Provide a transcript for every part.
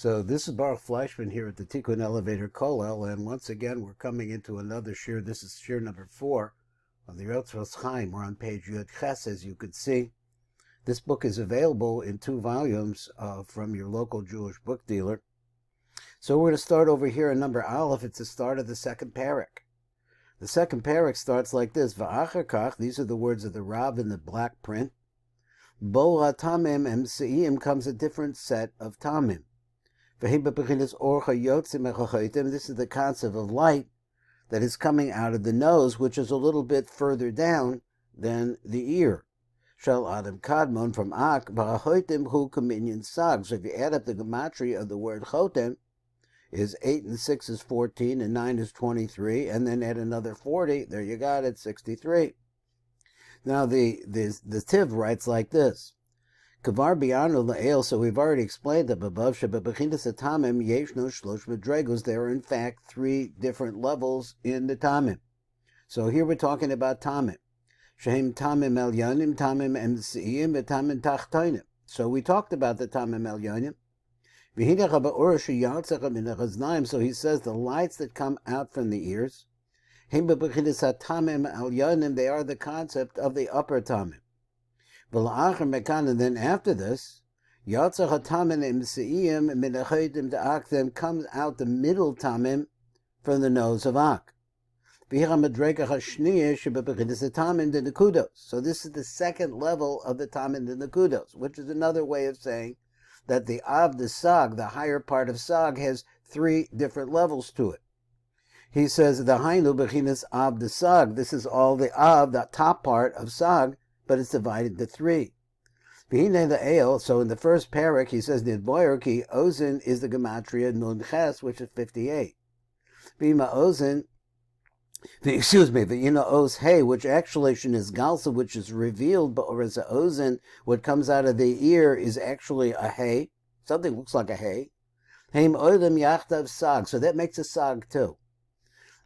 So this is Baruch Fleischman here at the Tikkun Elevator Kollel, and once again we're coming into another shir. This is shir number 4 of the Otzrot Chaim. We're on page Yud Ches, as you could see. This book is available in 2 volumes from your local Jewish book dealer. So we're going to start over here in number Aleph. It's the start of the second parak. The second parak starts like this: V'achar kach. These are the words of the Rav in the black print. Bo Taamim emseim comes a different set of Taamim. This is the concept of light that is coming out of the nose, which is a little bit further down than the ear. Shal Adam Kadmon from Ak, Ba'ahoitim hu kaminyan sag. So if you add up the gematria of the word chotem, is 8 and 6 is 14, and 9 is 23, and then add another 40, there you got it, 63. Now the Tiv writes like this. Kavar biyanu la'el, so we've already explained that above, shebebechinas Taamim yeshno shlosh madregos, there are in fact 3 different levels in the Taamim. So here we're talking about Taamim. Shehem Taamim elyonim, Taamim emseim, and Taamim tachtonim. So we talked about the Taamim elyonim. So he says the lights that come out from the ears, they are the concept of the upper Taamim. And then after this, then comes out the middle Taamim from the nose of Ak. So this is the second level of the Taamim the Nekudos, which is another way of saying that the Av, the Sag, the higher part of Sag, has 3 different levels to it. He says the Hainu Bechinas Av the Sag. This is all the Av, the top part of Sag, but it's divided into 3. Behine the Ale, so in the first parak he says Nidboyer ki Ozen is the gematria Nun Ches, which is 58. Bima Ozen, the Oz Hey, which actually is Galsa, which is revealed, but or as a Ozen, what comes out of the ear is actually a Hey. Something looks like a Hey. Heim Odem Yachtav Sag, so that makes a Sag too.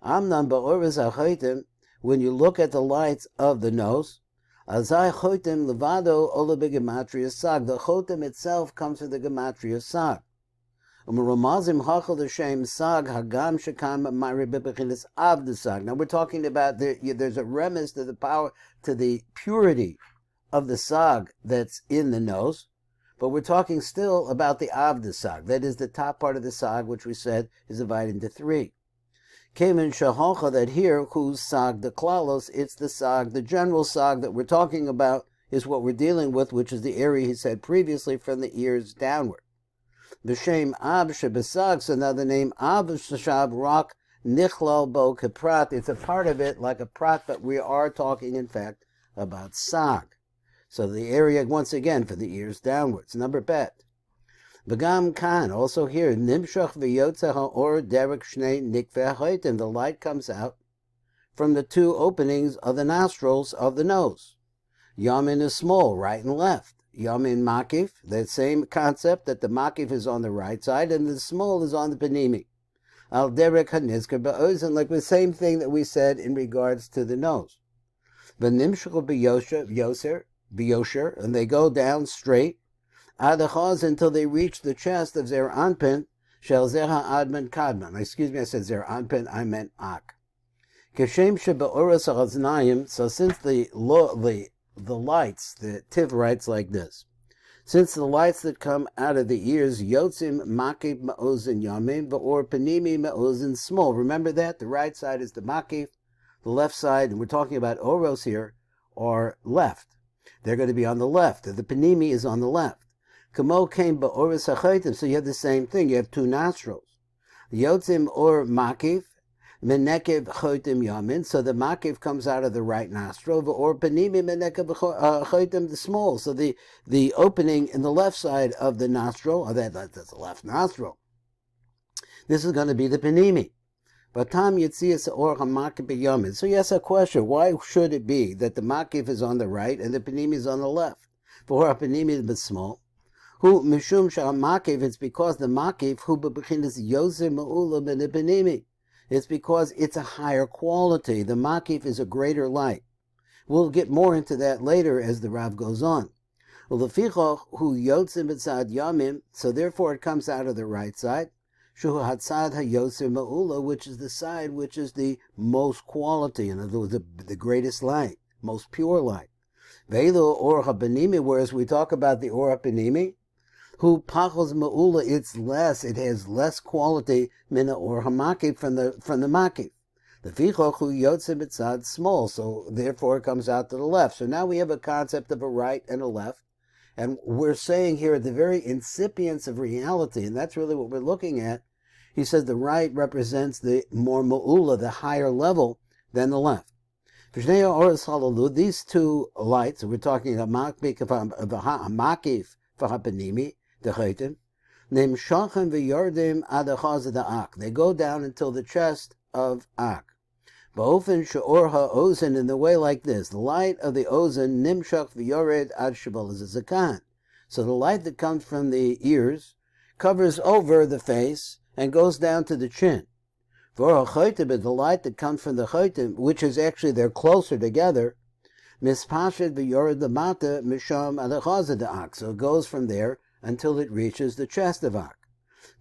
Amnam Ba'oraz HaChoitim, when you look at the lights of the nose, Azai Chotim Levado Ola Gematria Sag. The Chotim itself comes from the Gematria Sag. Umramazim Hachal Hashem Sag Hagam Shekam Maribibichinis Av the Sag. Now we're talking about there's a remiss to the power, to the purity of the Sag that's in the nose, but we're talking still about the Av the Sag. That is the top part of the Sag, which we said is divided into 3. Came in Shahalcha, that here, who's Sag the Klalos, it's the Sag, the general Sag that we're talking about is what we're dealing with, which is the area he said previously from the ears downward. B'shem Ab Shebesag, so now the name Ab Shab Rak Nichlal Bo Keprat, it's a part of it like a prat, but we are talking in fact about Sag. So the area, once again, for the ears downwards. Number bet. Begam Khan, also here, Nimshach v'yotza ha'or derek shnei nikveh ha'otim. The light comes out from the 2 openings of the nostrils of the nose. Yamin is small, right and left. Yamin makif, that same concept that the makif is on the right side and the small is on the panimi. Al derek hanizker ba'ozen, like the same thing that we said in regards to the nose. V'nimshach b'yosher, and they go down straight. Adachaz until they reach the chest of Zer Anpin, Shel Zerha Adman Kadman. Excuse me, I said Zer Anpin, I meant Ak. Keshem Sheba'oras Achaznayim, so since the lights, the Tiv writes like this. Since the lights that come out of the ears, Yotzim Makif Ma'ozin Yamin, Ba'or Panimi Ma'ozin Small. Remember that? The right side is the Makif, the left side, and we're talking about Oros here, are left. They're going to be on the left. The Panimi is on the left. Kamo came ba'oris ha'chaytim, so you have the same thing. You have 2 nostrils. Yotzim or makif, menekev chaytim yamin, so the makif comes out of the right nostril, or panimi menekev chaytim, the small. So the opening in the left side of the nostril, or that's the left nostril. This is going to be the panimi. But tam yitzias or hamakif yamin. So yes, a question: why should it be that the makif is on the right and the panimi is on the left? For panimi is small. Who mishum sha'makif, it's because the makif who bebechinas yozer ma'ula b'nepenimi. It's because it's a higher quality. The makif is a greater light. We'll get more into that later as the Rav goes on. Ulefichoch hu yotzim b'tzad yamim, so therefore it comes out of the right side. Shu hatzad hayotzim ma'ula, which is the side which is the most quality, in other words, the greatest light, most pure light. Ve'elu or habanimi, whereas we talk about the or habanimi, hu pachos ma'ula, it has less quality mina or hamakif from the makif. The fichoch hu yotzim b'tzad small, so therefore it comes out to the left. So now we have a concept of a right and a left, and we're saying here at the very incipience of reality, and that's really what we're looking at. He says the right represents the more ma'ula, the higher level, than the left. These two lights, we're talking a makif v'hapanimi, the chaytim, nimshachem v'yordim ad achaz da'ak. They go down until the chest of Ak. Ba'ofen she'or ha'ozen, in the way like this. The light of the ozen, nimshach v'yored ad shabal zakan. So the light that comes from the ears covers over the face and goes down to the chin. V'or ha'chaytim, the light that comes from the chaytim, which is actually they're closer together, mispashet v'yored lamata misham ad achaz da'ak. So it goes from there until it reaches the chest of Ak.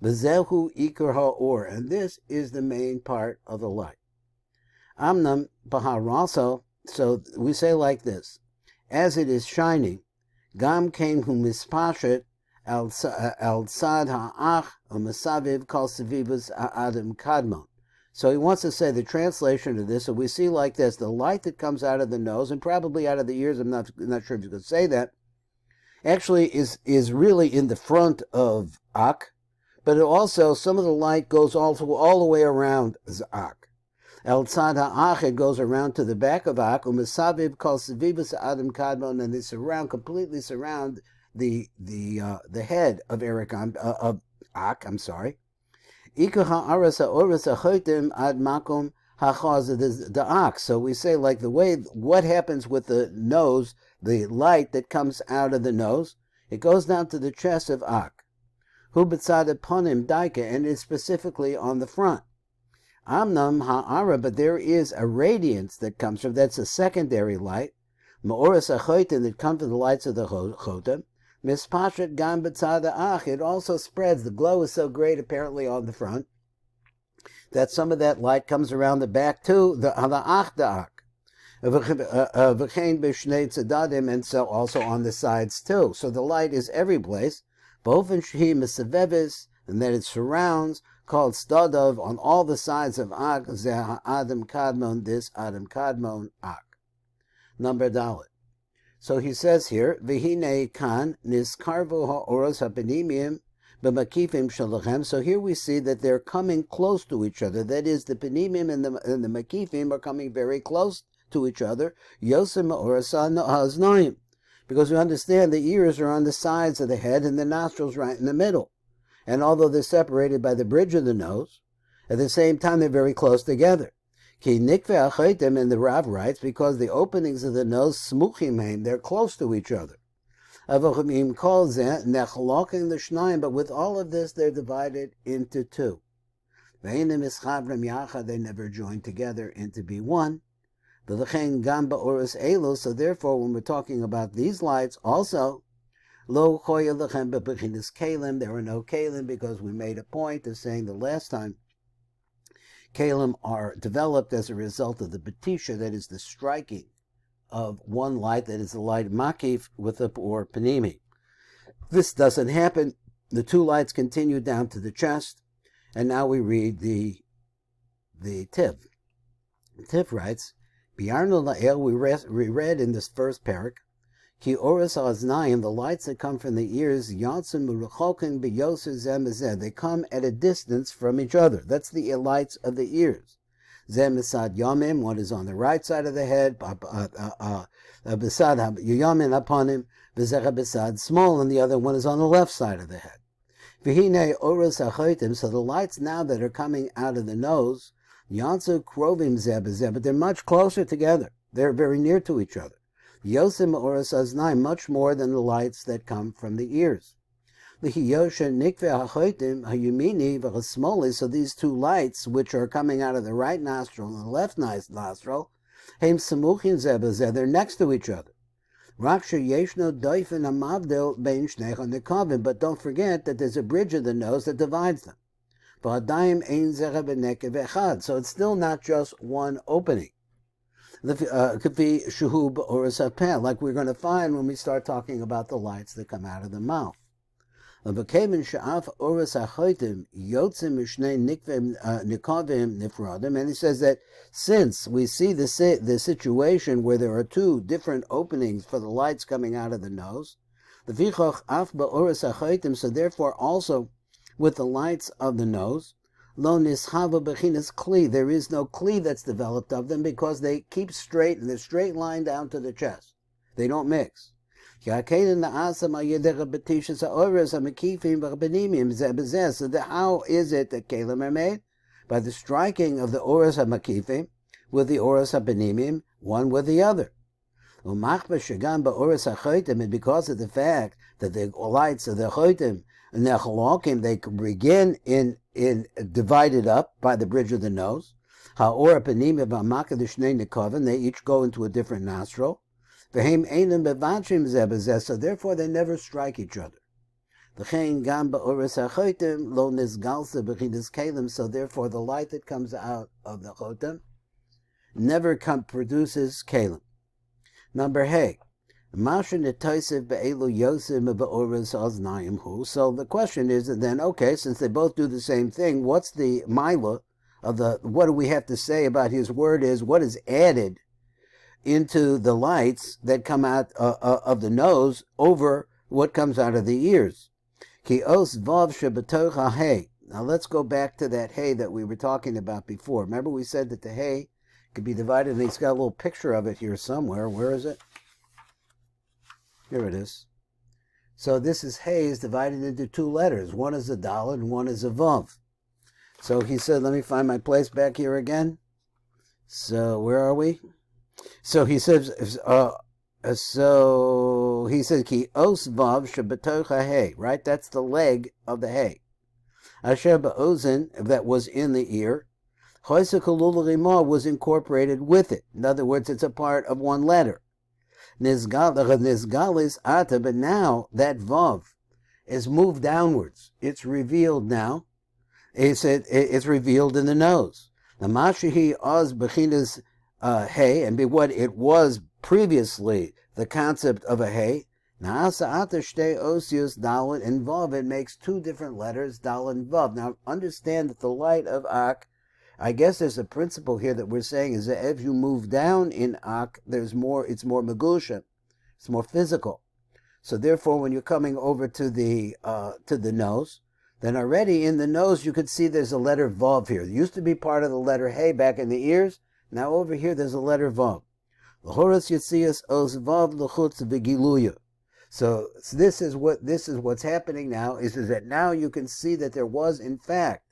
V'zehu ikar ha'or, and this is the main part of the light. Amnam b'haraso, so we say like this, as it is shining, gam kein hu mispashet al tzad ha'ach u'mesaviv kol sevivus ha'adam kadmon. So he wants to say the translation of this, so we see like this, the light that comes out of the nose, and probably out of the ears, I'm not sure if you could say that, actually is really in the front of Ak, but it also, some of the light goes all the way around Ak. El tzad ha'ach, it goes around to the back of Ak, u'mesaviv kol sevivus ha'adam kadmon, and they completely surround the head of Ak, I'm sorry. Ika ha'aras ha'oras ha'chotim ad makom ha'chaz da'ak. So we say like the way, what happens with the nose, the light that comes out of the nose, it goes down to the chest of Ak. Hu b'tzad ponim daika, and it's specifically on the front. Amnam ha'ara, but there is a radiance that comes from, that's a secondary light, ma'oras ha'chotim, that comes from the lights of the chotim, mispashet gam b'tzad ha'ach, it also spreads, the glow is so great apparently on the front, that some of that light comes around the back too, the ach da'ak. V'chein b'shnei tzadadim, and so also on the sides too. So the light is every place, b'ofen shehi mesavevis, and that it surrounds, called stadov, on all the sides of Ak, zeh Adam Kadmon, this Adam Kadmon Ak. Number Dalet. So he says here, V'hine kan niskarvu ha'oros ha'penimim b'makifim shalachem. So here we see that they're coming close to each other. That is, the penimim and the makifim are coming very close to each other. Yosem ha'oros ha'aznaim. Because we understand the ears are on the sides of the head and the nostrils right in the middle. And although they're separated by the bridge of the nose, at the same time they're very close together. Ki nikve achaytim, and the Rav writes, because the openings of the nose, smuchim heim, they're close to each other. Avachim kol zeh nechlokin l'shnayim, but with all of this, they're divided into two. Ve'enim ischavrim yachad, they never join together into be one. V'lechen gam ba'oros elu, so therefore, when we're talking about these lights, also, lo choya lechem bebechinas kalim, there are no kalim, because we made a point of saying the last time, kalim are developed as a result of the batisha, that is the striking of one light, that is the light makif with the or panimi. This doesn't happen. The two lights continue down to the chest, and now we read the Tiv. The Tiv writes, Biarnu la'el, we read in this first parak, Ki oras ha'aznayim, the lights that come from the ears, yatzim u'rechokin b'yoser zeh mezeh, they come at a distance from each other. That's the lights of the ears. Zeh misad yamim, one is on the right side of the head, besad yamin upon him, v'zeh besad small, and the other one is on the left side of the head. V'hinei oras ha'chaytim, so the lights now that are coming out of the nose, yatzu krovim zeh b'zeh, but they're much closer together. They're very near to each other. Yosim oras aznaim, much more than the lights that come from the ears. L'hiyosha nikve ha'chotim ha'yumini v'chasmoli, so these two lights, which are coming out of the right nostril and the left nostril, heim samuchim zeh b'zeh, they're next to each other. Raksha yeshno doifen hamavdil bein shnei nekavim. But don't forget that there's a bridge of the nose that divides them. So it's still not just one opening. Could be shuhub or a sapeh, like we're going to find when we start talking about the lights that come out of the mouth. And he says that since we see the situation where there are two different openings for the lights coming out of the nose, so therefore also with the lights of the nose, lo nishava bechinas kli, there is no kli that's developed of them because they keep straight in the straight line down to the chest. They don't mix. So how is it that kelim are made? By the striking of the oras hamakifim with the oras habenimim, one with the other. And because of the fact that the lights of the choitim and the chalokim, they begin in divided up by the bridge of the nose. They each go into a different nostril. So therefore they never strike each other. So therefore the light that comes out of the chotem never produces kalim. Number hey. So the question is then, okay, since they both do the same thing, what's the mila of what do we have to say about his word is, what is added into the lights that come out of the nose over what comes out of the ears? Now let's go back to that hay that we were talking about before. Remember we said that the hay could be divided, and he's got a little picture of it here somewhere. Where is it? Here it is. So this is hay is divided into two letters. One is a dal and one is a vav. So he said, let me find my place back here again. So where are we? So he says, ki os vav shebetocha hay, right? That's the leg of the hay. Asher ba'ozen, that was in the ear. Choisek halul was incorporated with it. In other words, it's a part of one letter. Nizgalis ata, but now that vav is moved downwards. It's revealed now. It's revealed in the nose. The mashihi oz bechinas hay, and be what it was previously, the concept of a hay. Naasa ata shtei osius dalin and vav. It makes two different letters, dal and vav. Now understand that the light of ak, I guess there's a principle here that we're saying is that if you move down in ak, it's more megusha, it's more physical. So therefore, when you're coming over to the nose, then already in the nose you could see there's a letter vav here. It used to be part of the letter hey back in the ears. Now over here there's a letter vav. L'horas yitzias os vav l'chutz v'giluya. So this is what's happening now is that now you can see that there was in fact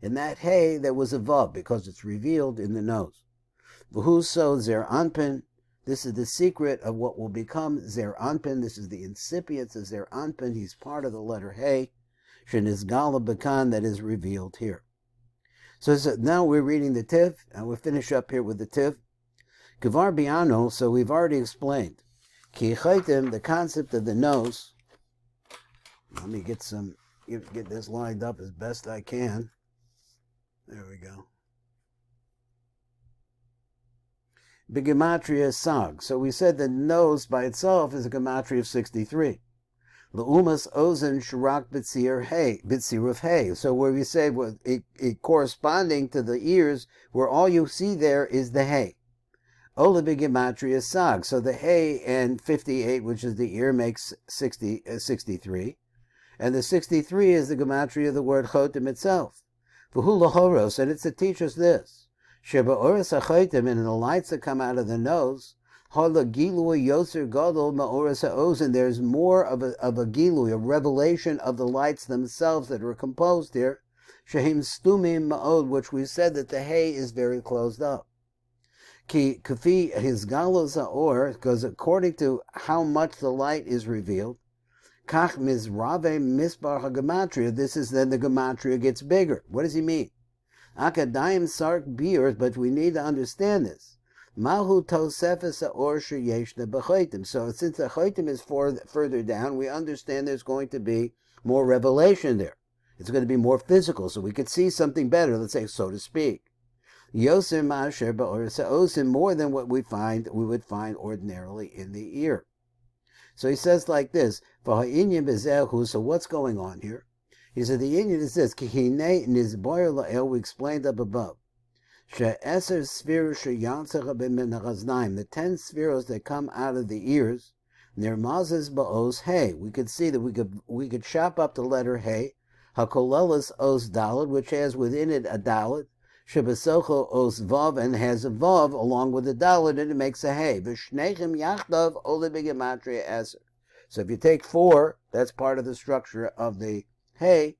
in that hay, there was a vav, because it's revealed in the nose. V'huso zer anpin. This is the secret of what will become zer anpin. This is the incipience of zer anpin. He's part of the letter hay. Shenizgala bekan, that is revealed here. So now we're reading the tiv, and we'll finish up here with the tiv. Kivar biano, so we've already explained. Ki chaitim, the concept of the nose. Let me get this lined up as best I can. There we go. Gematria sag. So we said the nose by itself is a gematria of 63. L'umas ozen shirak bitzir of hay. So where we say it corresponding to the ears, where all you see there is the hay. Ola gematria sag. So the hay and 58, which is the ear, makes 63. And the 63 is the gematria of the word chotem itself. V'hu and it's to teach us this. Sheba oras ha'chotem, and in the lights that come out of the nose, ha'la gilui yoser gadol ma'oras ha'ozen, there's more of a gilui, a revelation of the lights themselves that are composed here. Shehim stumim ma'od, which we said that the hay is very closed up. Ki kafi his galos ha'or, because according to how much the light is revealed, Kach mizrave misbar hagematria. This is then the gematria gets bigger. What does he mean? Akadayim sark beers, but we need to understand this. Mahu tosefes or sheyeshna b'choitim. So since the choitim is further down, we understand there's going to be more revelation there. It's going to be more physical, so we could see something better, let's say, so to speak. Yosim ma'asher ba'orasa osim, more than what we would find ordinarily in the ear. So he says like this, V'ha'inyan b'zehu, so what's going on here? He said the inyan is this, Kihine nizboyer la'el, we explained up above. She'eser spheros she'yantzach b'min ha'chaznaim, the 10 spheros that come out of the ears, nirmazes ba'os hey. We could see that we could chop up the letter hey, hakolelis os daled, which has within it a daled, shebesocho os vav, and has a vav along with the daled, and it makes a hey. V'shnechem yachdav ole b'gematria eser. So if you take 4, that's part of the structure of the hey.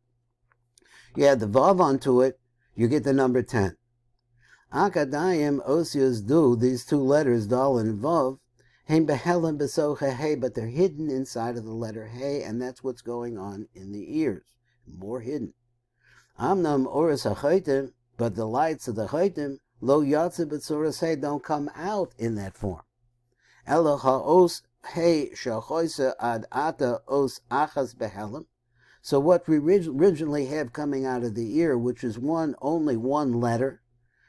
You add the vav onto it, you get the number 10. Akadayim osios du, these 2 letters, dal and vav, heim behelim besocha hey, but they're hidden inside of the letter hey, and that's what's going on in the ears, more hidden. Amnam oris hachaitim, but the lights of the chaitim, lo yatsa b'tzuras hey, don't come out in that form. Elo ha'os hey shachoisa ad ata os achas behelim. So what we originally have coming out of the ear, which is only one letter,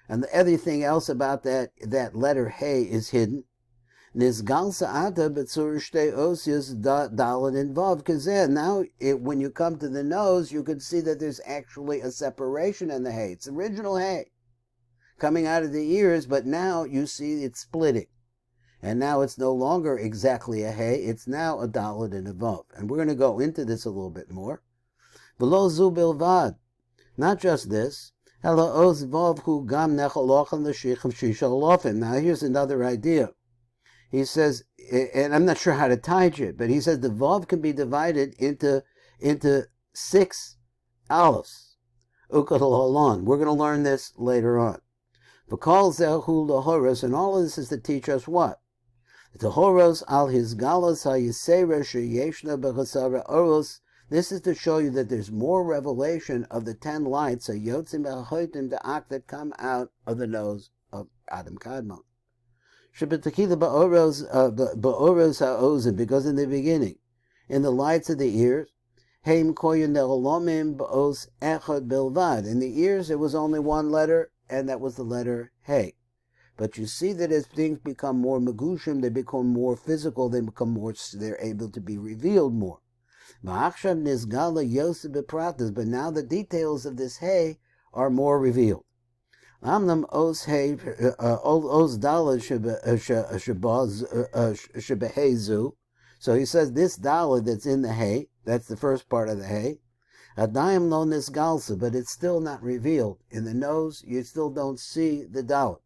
and everything else about that letter hey is hidden. Nizgalsa ata b'tzurishte osius dalet involved, because then now when you come to the nose, you can see that there's actually a separation in the hay. It's original hay coming out of the ears, but now you see it's splitting, and now it's no longer exactly a hay. It's now a dalet and a vav, and we're going to go into this a little bit more. Below zu bilvad, not just this. Now here's another idea. He says, and I'm not sure how to type it, but he says the vav can be divided into 6 aleph. We're going to learn this later on. And all of this is to teach us what? The horos al his galas hayisera sheyeshna b'chasara oros. This is to show you that there's more revelation of the 10 lights that come out of the nose of Adam Kadmon. Because in the beginning, in the lights of the ears, in the ears there was only one letter, and that was the letter hey. But you see that as things become more megushim, they become more physical, they're able to be revealed more. But now the details of this hay are more revealed. Amnam os hay os dalad shebehezu. So he says this dalad that's in the hay, that's the first part of the hay. Adayim lo nisgalsa, but it's still not revealed. In the nose, you still don't see the dalad.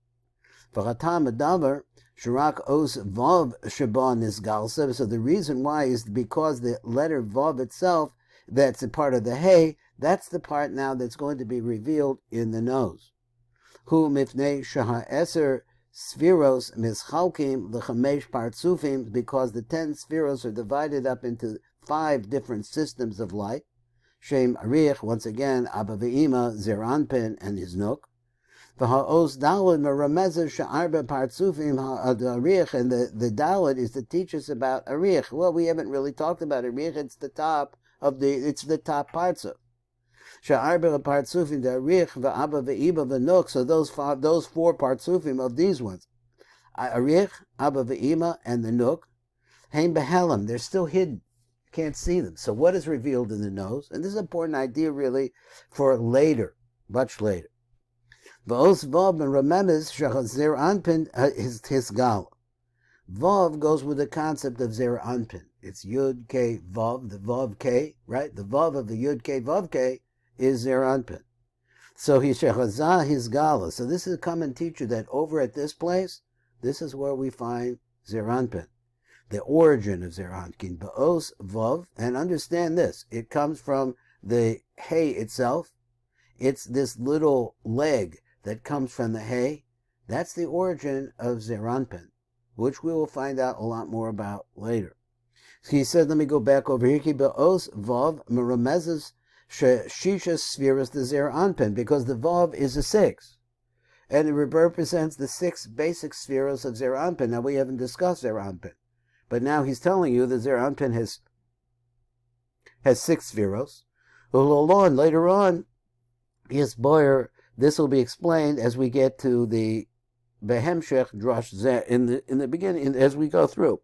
V'chatam adavar shirak os vav sheba nisgalsa. So the reason why is because the letter vav itself, that's a part of the hay, that's the part now that's going to be revealed in the nose. Hu mifnei shaha eser spheros mischalkim l'chamesh partsufim, because the 10 spheros are divided up into 5 different systems of light. Shem arich, once again, Abba ve'ima, Zer Anpin, and his nook. V'ha'os dalad meramezah sha'arba partsufim ha'arich, and the dalad is to teach us about arich. Well, we haven't really talked about arich. It's the top parts of. Sha'arba partsufim da'arich v'abba ve'iba v'nook. So those 4 partsufim of these ones, arich, Abba ve'ima, and the nook, heim behelam, they're still hidden. Can't see them. So what is revealed in the nose? And this is an important idea really for later, much later. V'os vav remembers zer anpin his gal. Vav goes with the concept of zer anpin. It's yud k vav, the vav k, right? The vav of the yud k vav k is zer anpin. So he shechazah his gala. So this is come and teach you that over at this place, this is where we find zer anpin, the origin of zer anpin. Ba'os vav, and understand this, it comes from the hay itself. It's this little leg that comes from the hay. That's the origin of zer anpin, which we will find out a lot more about later. He said, let me go back over here. Ba'os vav meramezes shisha spheres the zer anpin, because the vav is a 6. and it represents the 6 basic spheres of Zeir Anpin. Now, we haven't discussed Zeir Anpin, but now he's telling you that Zeir Anpin has 6 spheres. Later on, yes, Boyer, this will be explained as we get to the Behemshech Drash in the beginning, as we go through.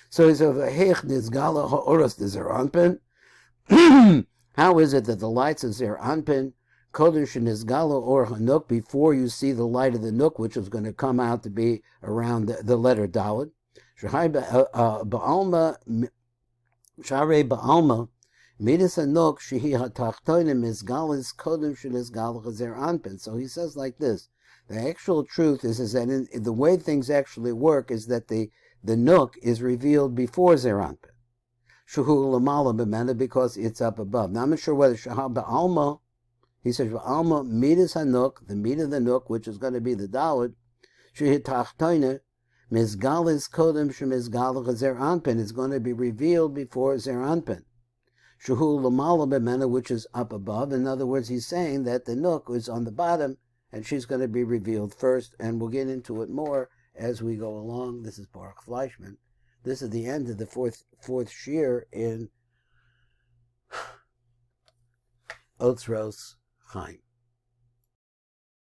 So he says, Nizgala Ha'oros de Zeir Anpin. How is it that the lights of Zeir Anpin, Kodesh Nizgala or Hanuk, before you see the light of the Nuk, which is going to come out to be around the letter Daled, Share Ba'alma, Midas Hanuk, Shehi HaTachtonim, Mizgalis Kodesh Nizgala Zeir Anpin. So he says like this. The actual truth is that in the way things actually work is that the Nuk is revealed before Zeir Anpin. Shuhu Lamala B'mena, because it's up above. Now I'm not sure whether Shahab Ba'alma, he says Ba'alma Midas Hanuk, the meat of the Nuk, which is going to be the Daled, Shehi Tachtoine, Mizgalis Kodem Shemizgal Zeir Anpin, is going to be revealed before Zeir Anpin. Shuhu Lamala B'mena, which is up above. In other words, he's saying that the Nuk is on the bottom, and she's going to be revealed first, and we'll get into it more as we go along. This is Baruch Fleischman. This is the end of the fourth shear in Otzrot Chaim.